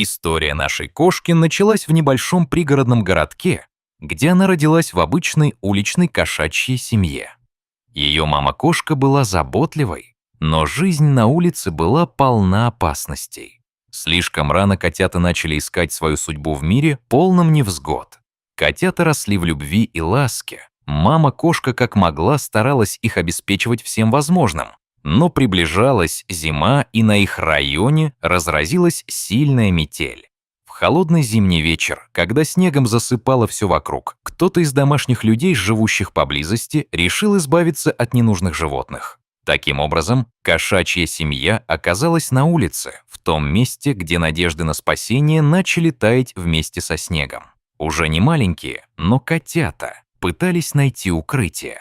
История нашей кошки началась в небольшом пригородном городке, где она родилась в обычной уличной кошачьей семье. Ее мама-кошка была заботливой, но жизнь на улице была полна опасностей. Слишком рано котята начали искать свою судьбу в мире, полном невзгод. Котята росли в любви и ласке. Мама-кошка как могла старалась их обеспечивать всем возможным. Но приближалась зима, и на их районе разразилась сильная метель. В холодный зимний вечер, когда снегом засыпало все вокруг, кто-то из домашних людей, живущих поблизости, решил избавиться от ненужных животных. Таким образом, кошачья семья оказалась на улице, в том месте, где надежды на спасение начали таять вместе со снегом. Уже не маленькие, но котята пытались найти укрытие.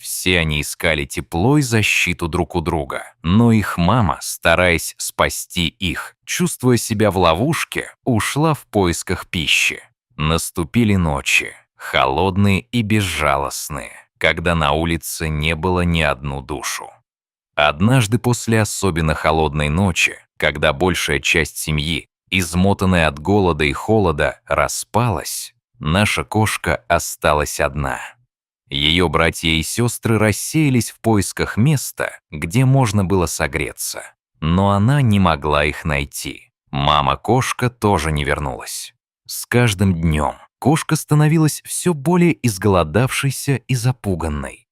Все они искали тепло и защиту друг у друга, но их мама, стараясь спасти их, чувствуя себя в ловушке, ушла в поисках пищи. Наступили ночи, холодные и безжалостные, когда на улице не было ни одну душу. Однажды после особенно холодной ночи, когда большая часть семьи, измотанная от голода и холода, распалась, наша кошка осталась одна. Ее братья и сестры рассеялись в поисках места, где можно было согреться. Но она не могла их найти. Мама-кошка тоже не вернулась. С каждым днем кошка становилась все более изголодавшейся и запуганной.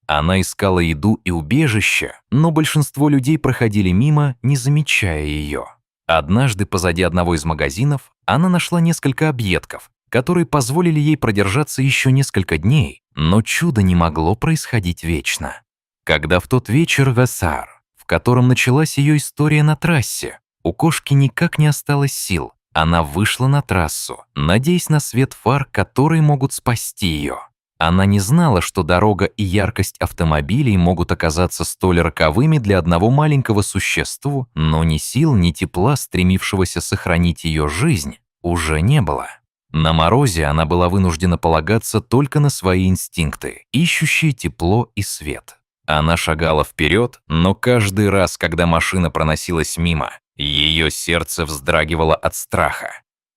Она искала еду и убежище, но большинство людей проходили мимо, не замечая ее. Однажды позади одного из магазинов она нашла несколько объедков, которые позволили ей продержаться еще несколько дней, но чудо не могло происходить вечно. Когда в тот вечер Весар, в котором началась ее история на трассе, у кошки никак не осталось сил, она вышла на трассу, надеясь на свет фар, которые могут спасти ее. Она не знала, что дорога и яркость автомобилей могут оказаться столь роковыми для одного маленького существа, но ни сил, ни тепла, стремившегося сохранить ее жизнь, уже не было. На морозе она была вынуждена полагаться только на свои инстинкты, ищущие тепло и свет. Она шагала вперед, но каждый раз, когда машина проносилась мимо, ее сердце вздрагивало от страха.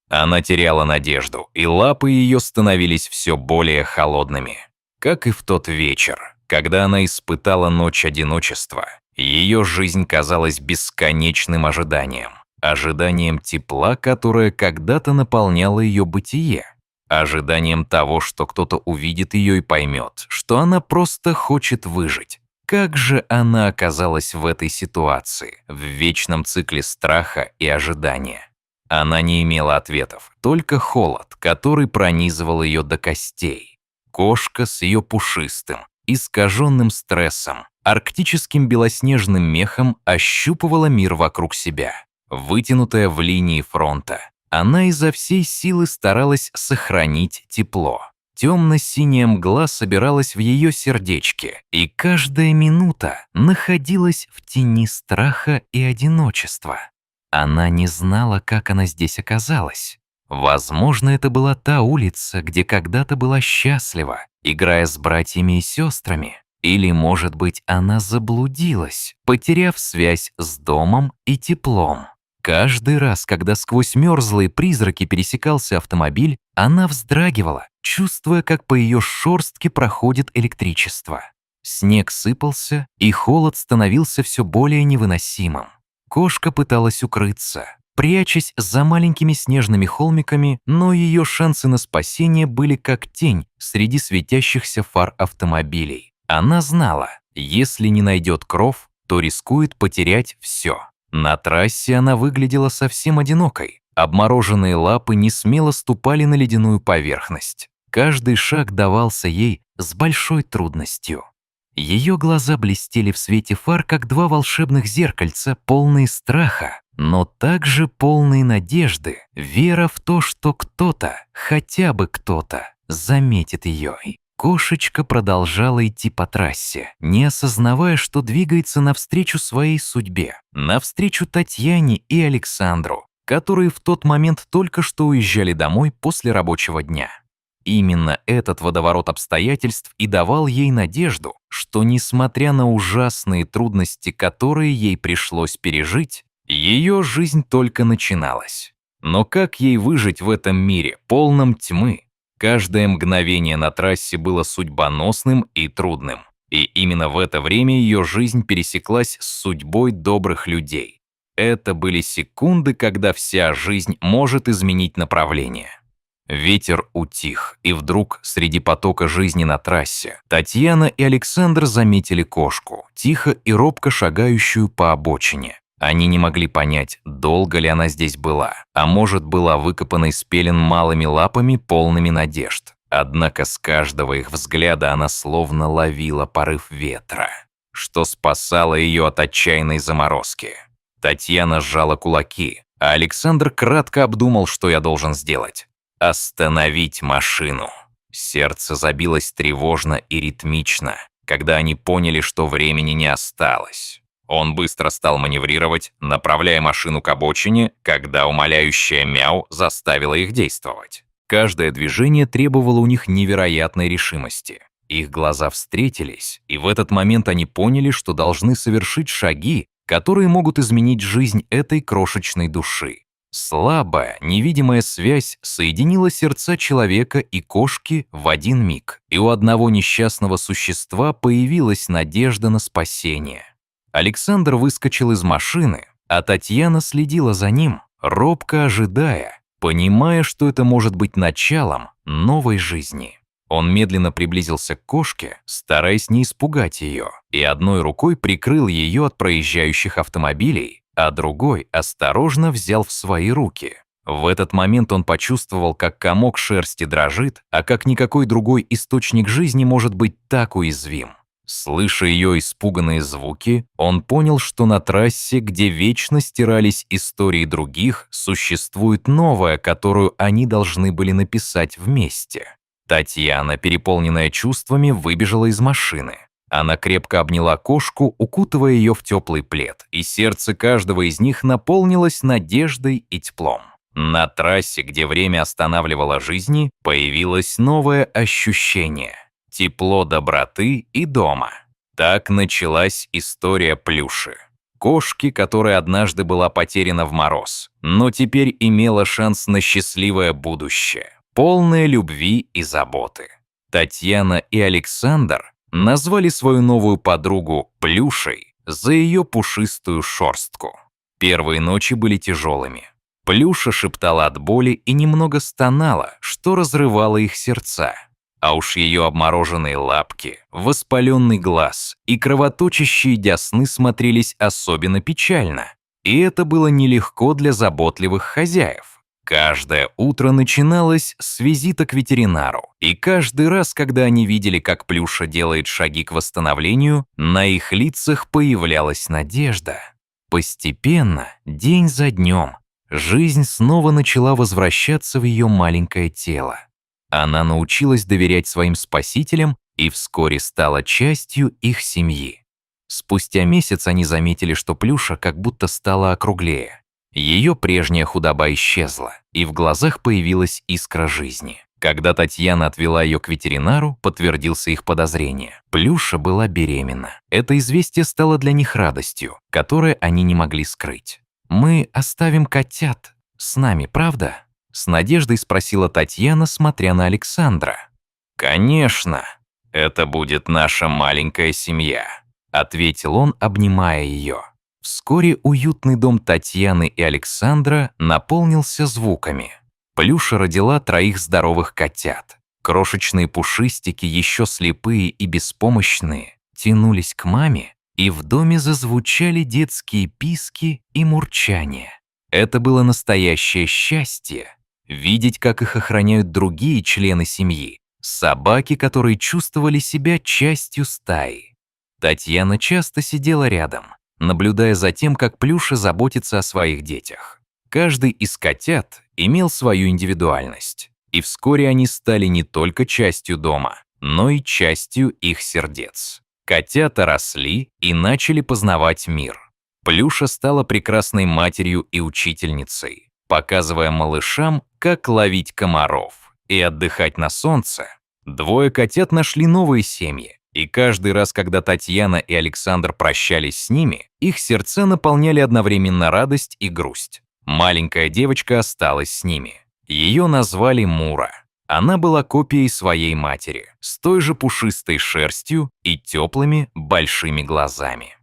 Она теряла надежду, и лапы ее становились все более холодными. Как и в тот вечер, когда она испытала ночь одиночества, ее жизнь казалась бесконечным ожиданием. Ожиданием тепла, которое когда-то наполняло ее бытие. Ожиданием того, что кто-то увидит ее и поймет, что она просто хочет выжить. Как же она оказалась в этой ситуации, в вечном цикле страха и ожидания? Она не имела ответов, только холод, который пронизывал ее до костей. Кошка с ее пушистым, искаженным стрессом, арктическим белоснежным мехом ощупывала мир вокруг себя. Вытянутая в линии фронта, она изо всей силы старалась сохранить тепло. Темно-синяя мгла собиралась в ее сердечке, и каждая минута находилась в тени страха и одиночества. Она не знала, как она здесь оказалась. Возможно, это была та улица, где когда-то была счастлива, играя с братьями и сестрами. Или, может быть, она заблудилась, потеряв связь с домом и теплом. Каждый раз, когда сквозь мерзлые призраки пересекался автомобиль, она вздрагивала, чувствуя, как по ее шерстке проходит электричество. Снег сыпался, и холод становился все более невыносимым. Кошка пыталась укрыться, прячась за маленькими снежными холмиками, но ее шансы на спасение были как тень среди светящихся фар автомобилей. Она знала, если не найдет кров, то рискует потерять все. На трассе она выглядела совсем одинокой. Обмороженные лапы несмело ступали на ледяную поверхность. Каждый шаг давался ей с большой трудностью. Ее глаза блестели в свете фар, как два волшебных зеркальца, полные страха, но также полные надежды, вера в то, что кто-то, хотя бы кто-то, заметит ее. Кошечка продолжала идти по трассе, не осознавая, что двигается навстречу своей судьбе, навстречу Татьяне и Александру, которые в тот момент только что уезжали домой после рабочего дня. Именно этот водоворот обстоятельств и давал ей надежду, что, несмотря на ужасные трудности, которые ей пришлось пережить, ее жизнь только начиналась. Но как ей выжить в этом мире, полном тьмы? Каждое мгновение на трассе было судьбоносным и трудным. И именно в это время ее жизнь пересеклась с судьбой добрых людей. Это были секунды, когда вся жизнь может изменить направление. Ветер утих, и вдруг среди потока жизни на трассе Татьяна и Александр заметили кошку, тихо и робко шагающую по обочине. Они не могли понять, долго ли она здесь была, а может, была выкопана из пелен малыми лапами, полными надежд. Однако с каждого их взгляда она словно ловила порыв ветра, что спасало ее от отчаянной заморозки. Татьяна сжала кулаки, а Александр кратко обдумал, что я должен сделать. Остановить машину. Сердце забилось тревожно и ритмично, когда они поняли, что времени не осталось. Он быстро стал маневрировать, направляя машину к обочине, когда умоляющая мяу заставила их действовать. Каждое движение требовало у них невероятной решимости. Их глаза встретились, и в этот момент они поняли, что должны совершить шаги, которые могут изменить жизнь этой крошечной души. Слабая, невидимая связь соединила сердца человека и кошки в один миг, и у одного несчастного существа появилась надежда на спасение. Александр выскочил из машины, а Татьяна следила за ним, робко ожидая, понимая, что это может быть началом новой жизни. Он медленно приблизился к кошке, стараясь не испугать ее, и одной рукой прикрыл ее от проезжающих автомобилей, а другой осторожно взял в свои руки. В этот момент он почувствовал, как комок шерсти дрожит, а как никакой другой источник жизни может быть так уязвим. Слыша ее испуганные звуки, он понял, что на трассе, где вечно стирались истории других, существует новая, которую они должны были написать вместе. Татьяна, переполненная чувствами, выбежала из машины. Она крепко обняла кошку, укутывая ее в теплый плед, и сердце каждого из них наполнилось надеждой и теплом. На трассе, где время останавливало жизни, появилось новое ощущение – тепло доброты и дома. Так началась история Плюши. Кошки, которая однажды была потеряна в мороз, но теперь имела шанс на счастливое будущее, полное любви и заботы. Татьяна и Александр назвали свою новую подругу Плюшей за ее пушистую шерстку. Первые ночи были тяжелыми. Плюша шептала от боли и немного стонала, что разрывало их сердца. А уж ее обмороженные лапки, воспаленный глаз и кровоточащие десны смотрелись особенно печально. И это было нелегко для заботливых хозяев. Каждое утро начиналось с визита к ветеринару, и каждый раз, когда они видели, как Плюша делает шаги к восстановлению, на их лицах появлялась надежда. Постепенно, день за днем, жизнь снова начала возвращаться в ее маленькое тело. Она научилась доверять своим спасителям и вскоре стала частью их семьи. Спустя месяц они заметили, что Плюша как будто стала округлее. Ее прежняя худоба исчезла, и в глазах появилась искра жизни. Когда Татьяна отвела ее к ветеринару, подтвердился их подозрение. Плюша была беременна. Это известие стало для них радостью, которую они не могли скрыть. «Мы оставим котят с нами, правда?» С надеждой спросила Татьяна, смотря на Александра. «Конечно, это будет наша маленькая семья», ответил он, обнимая ее. Вскоре уютный дом Татьяны и Александра наполнился звуками. Плюша родила 3 здоровых котят. Крошечные пушистики, еще слепые и беспомощные, тянулись к маме, и в доме зазвучали детские писки и мурчания. Это было настоящее счастье — видеть, как их охраняют другие члены семьи, собаки, которые чувствовали себя частью стаи. Татьяна часто сидела рядом, наблюдая за тем, как Плюша заботится о своих детях. Каждый из котят имел свою индивидуальность, и вскоре они стали не только частью дома, но и частью их сердец. Котята росли и начали познавать мир. Плюша стала прекрасной матерью и учительницей, показывая малышам, как ловить комаров и отдыхать на солнце. 2 котят нашли новые семьи, и каждый раз, когда Татьяна и Александр прощались с ними, их сердца наполняли одновременно радость и грусть. Маленькая девочка осталась с ними. Ее назвали Мура. Она была копией своей матери, с той же пушистой шерстью и теплыми большими глазами.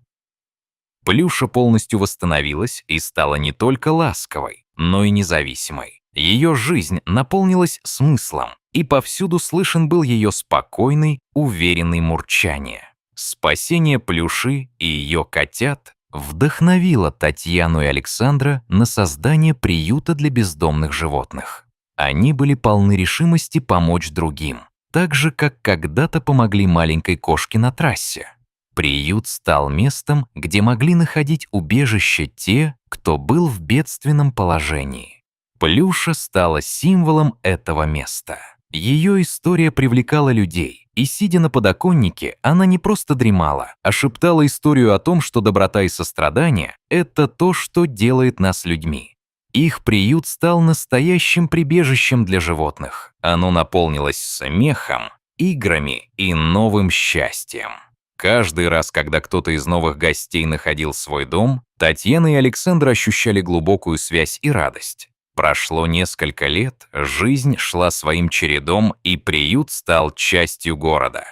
Плюша полностью восстановилась и стала не только ласковой, но и независимой. Ее жизнь наполнилась смыслом, и повсюду слышен был ее спокойный, уверенный мурчание. Спасение Плюши и ее котят вдохновило Татьяну и Александра на создание приюта для бездомных животных. Они были полны решимости помочь другим, так же, как когда-то помогли маленькой кошке на трассе. Приют стал местом, где могли находить убежище те, кто был в бедственном положении. Плюша стала символом этого места. Ее история привлекала людей, и, сидя на подоконнике, она не просто дремала, а шептала историю о том, что доброта и сострадание — это то, что делает нас людьми. Их приют стал настоящим прибежищем для животных. Оно наполнилось смехом, играми и новым счастьем. Каждый раз, когда кто-то из новых гостей находил свой дом, Татьяна и Александр ощущали глубокую связь и радость. Прошло несколько лет, жизнь шла своим чередом, и приют стал частью города.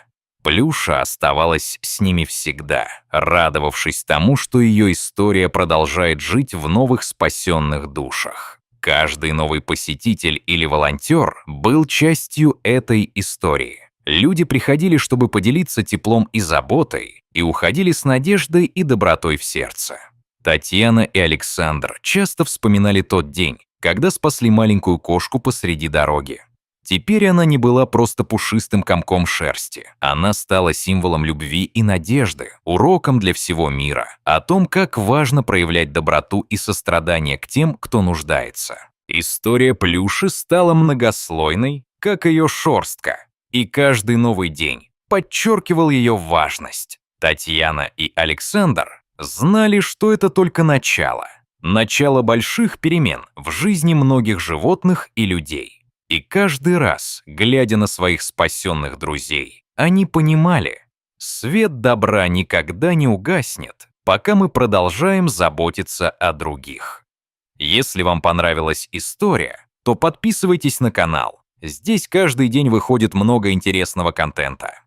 Плюша оставалась с ними всегда, радовавшись тому, что ее история продолжает жить в новых спасенных душах. Каждый новый посетитель или волонтер был частью этой истории. Люди приходили, чтобы поделиться теплом и заботой, и уходили с надеждой и добротой в сердце. Татьяна и Александр часто вспоминали тот день, когда спасли маленькую кошку посреди дороги. Теперь она не была просто пушистым комком шерсти. Она стала символом любви и надежды, уроком для всего мира, о том, как важно проявлять доброту и сострадание к тем, кто нуждается. История Плюши стала многослойной, как ее шерстка, и каждый новый день подчеркивал ее важность. Татьяна и Александр знали, что это только начало. Начало больших перемен в жизни многих животных и людей. И каждый раз, глядя на своих спасенных друзей, они понимали, свет добра никогда не угаснет, пока мы продолжаем заботиться о других. Если вам понравилась история, то подписывайтесь на канал. Здесь каждый день выходит много интересного контента.